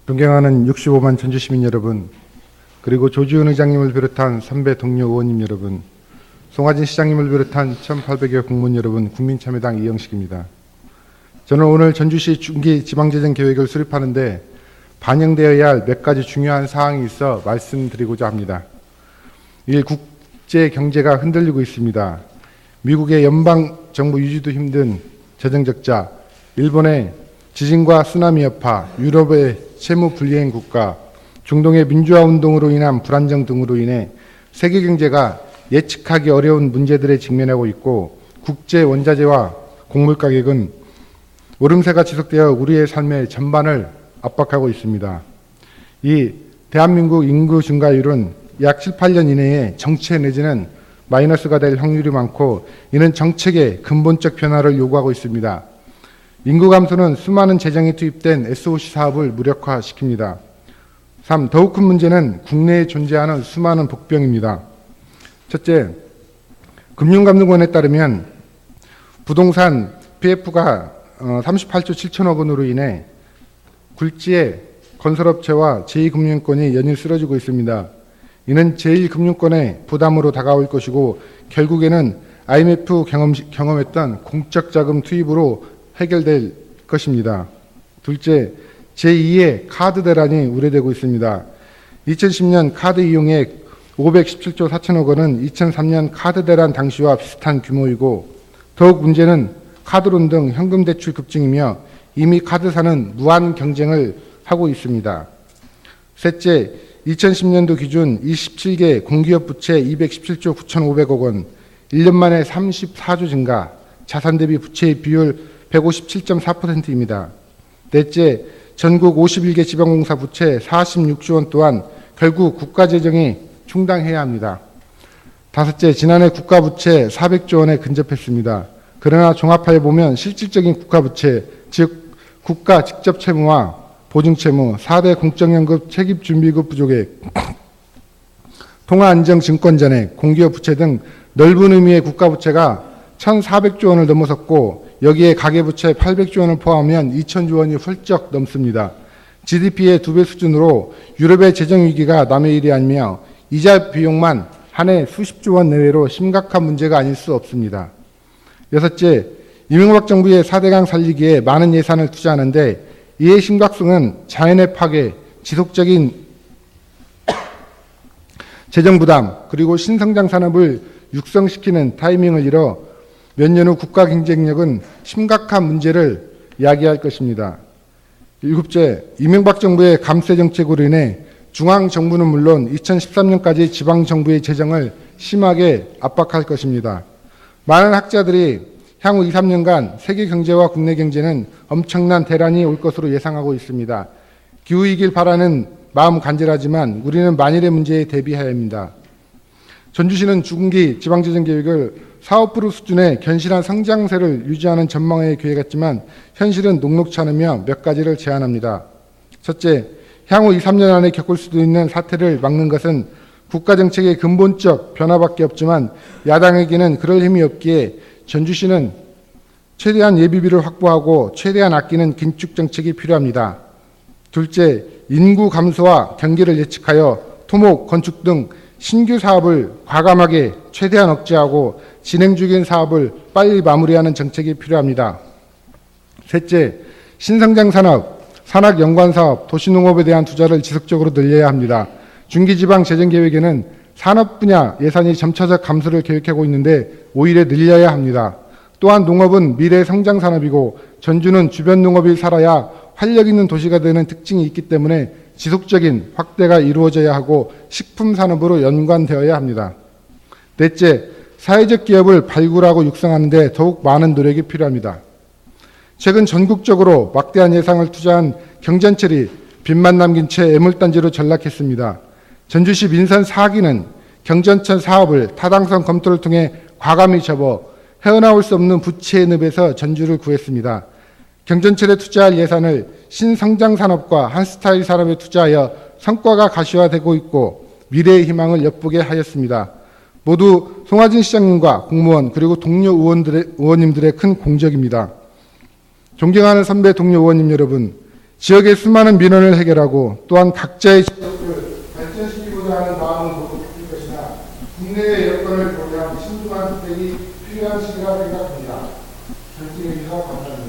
존경하는 65만 전주시민 여러분, 그리고 조지훈 의장님을 비롯한 선배 동료 의원님 여러분, 송하진 시장님을 비롯한 1,800여 공무원 여러분, 국민참여당 이영식입니다. 저는 오늘 전주시 중기 지방재정계획을 수립하는데 반영되어야 할 몇 가지 중요한 사항이 있어 말씀드리고자 합니다. 1. 국제 경제가 흔들리고 있습니다. 미국의 연방정부 유지도 힘든 재정적자, 일본의 지진과 쓰나미 여파, 유럽의 채무 불이행 국가, 중동의 민주화 운동으로 인한 불안정 등으로 인해 세계 경제가 예측하기 어려운 문제들에 직면하고 있고, 국제 원자재와 곡물 가격은 오름세가 지속되어 우리의 삶의 전반을 압박하고 있습니다. 이 대한민국 인구 증가율은 약 7, 8년 이내에 정체 내지는 마이너스가 될 확률이 많고, 이는 정책의 근본적 변화를 요구하고 있습니다. 인구 감소는 수많은 재정이 투입된 SOC 사업을 무력화시킵니다. 3. 더욱 큰 문제는 국내에 존재하는 수많은 복병입니다. 첫째, 금융감독원에 따르면 부동산 PF가 38조 7천억 원으로 인해 굴지의 건설업체와 제2금융권이 연일 쓰러지고 있습니다. 이는 제1금융권의 부담으로 다가올 것이고, 결국에는 IMF 경험했던 공적 자금 투입으로 해결될 것입니다. 둘째, 제2의 카드 대란이 우려되고 있습니다. 2010년 카드 이용액 517조 4천억 원은 2003년 카드 대란 당시와 비슷한 규모이고, 더욱 문제는 카드론 등 현금 대출 급증이며 이미 카드사는 무한 경쟁을 하고 있습니다. 셋째, 2010년도 기준 27개 공기업 부채 217조 9,500억 원, 1년 만에 34조 증가, 자산 대비 부채의 비율 157.4%입니다. 넷째, 전국 51개 지방공사 부채 46조 원 또한 결국 국가재정이 충당해야 합니다. 다섯째, 지난해 국가부채 400조 원에 근접했습니다. 그러나 종합하여 보면 실질적인 국가부채, 즉 국가 직접 채무와 보증채무, 4대 공적연금 책임준비급 부족액, 통화안정증권잔액, 공기업 부채 등 넓은 의미의 국가부채가 1,400조 원을 넘어섰고, 여기에 가계부채 800조 원을 포함하면 2,000조 원이 훌쩍 넘습니다. GDP의 2배 수준으로 유럽의 재정위기가 남의 일이 아니며 이자 비용만 한 해 수십조 원 내외로 심각한 문제가 아닐 수 없습니다. 여섯째, 이명박 정부의 4대강 살리기에 많은 예산을 투자하는데 이의 심각성은 자연의 파괴, 지속적인 재정 부담, 그리고 신성장 산업을 육성시키는 타이밍을 잃어 몇 년 후 국가 경쟁력은 심각한 문제를 야기할 것입니다. 일곱째, 이명박 정부의 감세 정책으로 인해 중앙정부는 물론 2013년까지 지방정부의 재정을 심하게 압박할 것입니다. 많은 학자들이 향후 2, 3년간 세계 경제와 국내 경제는 엄청난 대란이 올 것으로 예상하고 있습니다. 기후위기를 바라는 마음 간절하지만 우리는 만일의 문제에 대비해야 합니다. 전주시는 중기 지방재정계획을 4~5% 수준의 견실한 성장세를 유지하는 전망에 계획했지만 현실은 녹록치 않으며 몇 가지를 제안합니다. 첫째, 향후 2, 3년 안에 겪을 수도 있는 사태를 막는 것은 국가정책의 근본적 변화밖에 없지만 야당에게는 그럴 힘이 없기에 전주시는 최대한 예비비를 확보하고 최대한 아끼는 긴축정책이 필요합니다. 둘째, 인구 감소와 경기를 예측하여 토목, 건축 등 신규 사업을 과감하게 최대한 억제하고 진행 중인 사업을 빨리 마무리하는 정책이 필요합니다. 셋째, 신성장 산업, 산학 연관 사업, 도시농업에 대한 투자를 지속적으로 늘려야 합니다. 중기지방 재정계획에는 산업 분야 예산이 점차적 감소를 계획하고 있는데 오히려 늘려야 합니다. 또한 농업은 미래 성장 산업이고 전주는 주변 농업이 살아야 활력 있는 도시가 되는 특징이 있기 때문에 지속적인 확대가 이루어져야 하고 식품 산업으로 연관되어야 합니다. 넷째, 사회적 기업을 발굴하고 육성하는 데 더욱 많은 노력이 필요합니다. 최근 전국적으로 막대한 예산을 투자한 경전철이 빚만 남긴 채 애물단지로 전락했습니다. 전주시 민선 4기는 경전철 사업을 타당성 검토를 통해 과감히 접어 헤어나올 수 없는 부채의 늪에서 전주를 구했습니다. 경전철에 투자할 예산을 신성장 산업과 한스타일 산업에 투자하여 성과가 가시화되고 있고 미래의 희망을 엿보게 하였습니다. 모두 송하진 시장님과 공무원 그리고 동료 의원님들의 큰 공적입니다. 존경하는 선배 동료 의원님 여러분, 지역의 수많은 민원을 해결하고 또한 각자의 지역을 발전시키고자 하는 마음은 높을 것이나 국내의 여건을 고려한 신중한 선택이 필요한 시기라 생각합니다. 결정해 주셔서 감사합니다.